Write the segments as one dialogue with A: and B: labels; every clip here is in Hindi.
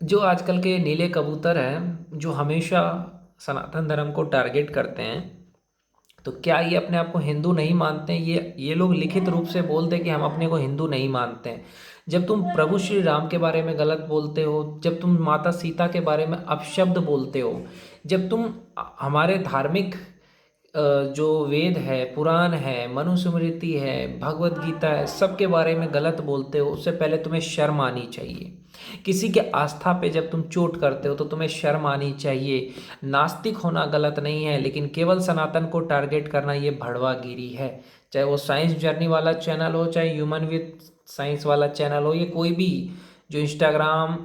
A: जो आजकल के नीले कबूतर हैं, जो हमेशा सनातन धर्म को टारगेट करते हैं, तो क्या ये अपने आप को हिंदू नहीं मानते हैं? ये लोग लिखित रूप से बोलते हैं कि हम अपने को हिंदू नहीं मानते हैं। जब तुम प्रभु श्री राम के बारे में गलत बोलते हो, जब तुम माता सीता के बारे में अपशब्द बोलते हो, जब तुम हमारे धार्मिक जो वेद है, पुराण है, मनुस्मृति है, भगवत गीता है, सबके बारे में गलत बोलते हो, उससे पहले तुम्हें शर्म आनी चाहिए। किसी के आस्था पे जब तुम चोट करते हो तो तुम्हें शर्म आनी चाहिए। नास्तिक होना गलत नहीं है, लेकिन केवल सनातन को टारगेट करना ये भड़वागिरी है। चाहे वो साइंस जर्नी वाला चैनल हो, चाहे ह्यूमन विद साइंस वाला चैनल हो, ये कोई भी जो इंस्टाग्राम,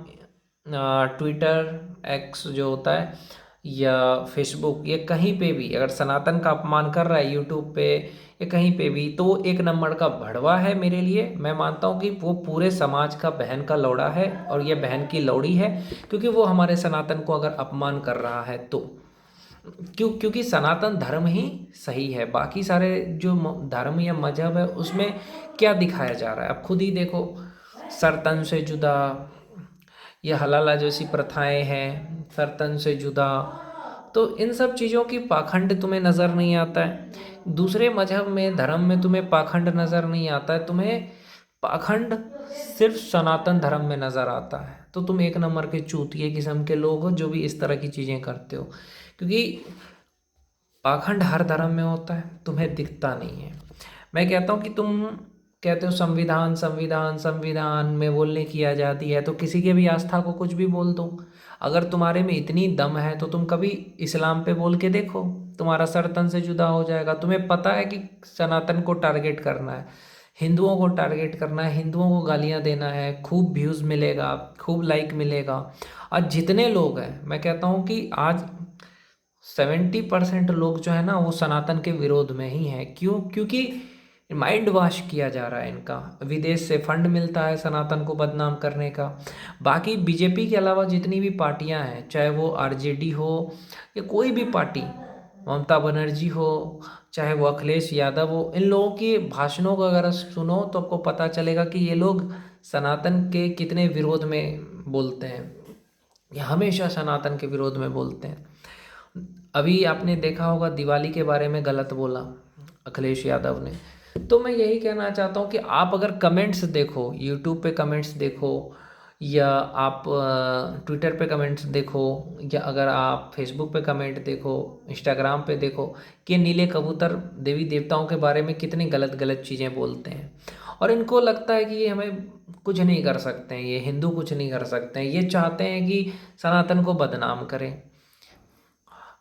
A: ट्विटर, एक्स जो होता है, या फेसबुक, ये कहीं पे भी अगर सनातन का अपमान कर रहा है, यूट्यूब पे या कहीं पे भी, तो वो एक नंबर का भड़वा है। मेरे लिए मैं मानता हूँ कि वो पूरे समाज का बहन का लौड़ा है, और ये बहन की लौड़ी है, क्योंकि वो हमारे सनातन को अगर अपमान कर रहा है तो। क्योंकि सनातन धर्म ही सही है। बाकी सारे जो धर्म या मजहब है, उसमें क्या दिखाया जा रहा है आप खुद ही देखो। सर तन से जुदा, ये हलाला जैसी प्रथाएं हैं, सर तन से जुदा, तो इन सब चीज़ों की पाखंड तुम्हें नज़र नहीं आता है। दूसरे मजहब में, धर्म में तुम्हें पाखंड नज़र नहीं आता है, तुम्हें पाखंड सिर्फ सनातन धर्म में नज़र आता है। तो तुम एक नंबर के चूतिए किस्म के लोग हो जो भी इस तरह की चीज़ें करते हो, क्योंकि पाखंड हर धर्म में होता है, तुम्हें दिखता नहीं है। मैं कहता हूँ कि तुम कहते हो संविधान संविधान संविधान में बोलने की आज़ादी है, तो किसी के भी आस्था को कुछ भी बोल दो। अगर तुम्हारे में इतनी दम है तो तुम कभी इस्लाम पे बोल के देखो, तुम्हारा सर तन से जुदा हो जाएगा। तुम्हें पता है कि सनातन को टारगेट करना है, हिंदुओं को टारगेट करना है, हिंदुओं को गालियाँ देना है, खूब व्यूज़ मिलेगा, खूब लाइक मिलेगा। आज जितने लोग हैं, मैं कहता हूँ कि आज 70% लोग जो है ना, वो सनातन के विरोध में ही हैं। क्यों? क्योंकि माइंड वॉश किया जा रहा है इनका। विदेश से फंड मिलता है सनातन को बदनाम करने का। बाकी बीजेपी के अलावा जितनी भी पार्टियां हैं, चाहे वो आरजेडी हो या कोई भी पार्टी, ममता बनर्जी हो, चाहे वो अखिलेश यादव हो, इन लोगों के भाषणों को अगर सुनो तो आपको पता चलेगा कि ये लोग सनातन के कितने विरोध में बोलते हैं। ये हमेशा सनातन के विरोध में बोलते हैं। अभी आपने देखा होगा, दिवाली के बारे में गलत बोला अखिलेश यादव ने। तो मैं यही कहना चाहता हूँ कि आप अगर कमेंट्स देखो, यूट्यूब पे कमेंट्स देखो, या आप ट्विटर पे कमेंट्स देखो, या अगर आप फेसबुक पे कमेंट देखो, इंस्टाग्राम पे देखो, कि नीले कबूतर देवी देवताओं के बारे में कितनी गलत गलत चीज़ें बोलते हैं, और इनको लगता है कि ये हमें कुछ नहीं कर सकते हैं, ये हिंदू कुछ नहीं कर सकते हैं, ये चाहते हैं कि सनातन को बदनाम करें।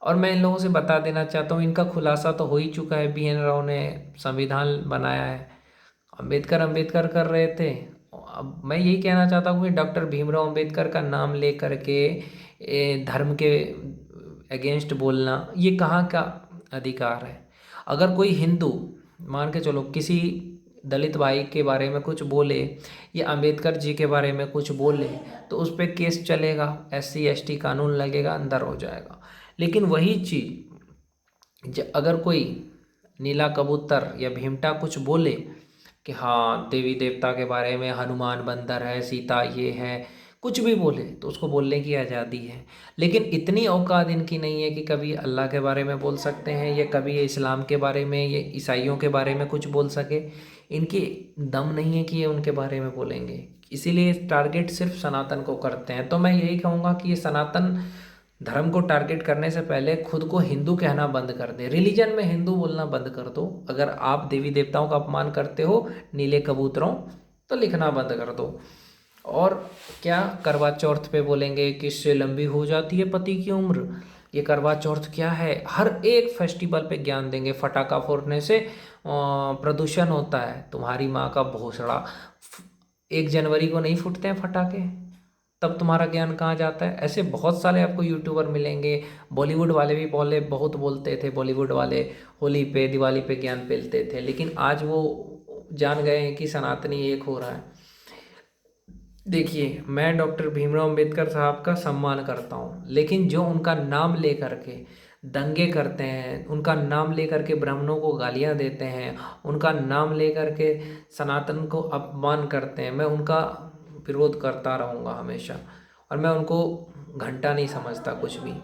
A: और मैं इन लोगों से बता देना चाहता हूँ, इनका खुलासा तो हो ही चुका है। बी एन राव ने संविधान बनाया है, अंबेडकर अंबेडकर कर रहे थे। अब मैं यही कहना चाहता हूँ कि डॉक्टर भीमराव अंबेडकर का नाम ले करके धर्म के अगेंस्ट बोलना, ये कहाँ का अधिकार है? अगर कोई हिंदू, मान के चलो, किसी दलित भाई के बारे में कुछ बोले, या अंबेडकर जी के बारे में कुछ बोले, तो उस पर केस चलेगा, SC ST कानून लगेगा, अंदर हो जाएगा। लेकिन वही चीज़ अगर कोई नीला कबूतर या भीमटा कुछ बोले कि हाँ देवी देवता के बारे में, हनुमान बंदर है, सीता ये है, कुछ भी बोले, तो उसको बोलने की आज़ादी है। लेकिन इतनी औकात इनकी नहीं है कि कभी अल्लाह के बारे में बोल सकते हैं, या कभी ये इस्लाम के बारे में, या ईसाइयों के बारे में कुछ बोल सके। इनकी दम नहीं है कि ये उनके बारे में बोलेंगे, इसीलिए टारगेट सिर्फ सनातन को करते हैं। तो मैं यही कहूँगा कि ये सनातन धर्म को टारगेट करने से पहले खुद को हिंदू कहना बंद कर दे, रिलीजन में हिंदू बोलना बंद कर दो। अगर आप देवी देवताओं का अपमान करते हो नीले कबूतरों, तो लिखना बंद कर दो। और क्या करवा चौथ पे बोलेंगे कि इससे लंबी हो जाती है पति की उम्र? ये करवा चौथ क्या है? हर एक फेस्टिवल पे ज्ञान देंगे, फटाका फोड़ने से प्रदूषण होता है, तुम्हारी माँ का भोसड़ा। 1 जनवरी को नहीं फूटते हैं फटाके, तब तुम्हारा ज्ञान कहाँ जाता है? ऐसे बहुत सारे आपको यूट्यूबर मिलेंगे। बॉलीवुड वाले भी बहुत बोलते थे, बॉलीवुड वाले होली पे, दिवाली पे ज्ञान पेलते थे, लेकिन आज वो जान गए हैं कि सनातनी एक हो रहा है। देखिए, मैं डॉक्टर भीमराव अंबेडकर साहब का सम्मान करता हूँ, लेकिन जो उनका नाम ले करके दंगे करते हैं, उनका नाम ले करके ब्राह्मणों को गालियाँ देते हैं, उनका नाम ले करके सनातन को अपमान करते हैं, मैं उनका विरोध करता रहूँगा हमेशा। और मैं उनको घंटा नहीं समझता कुछ भी।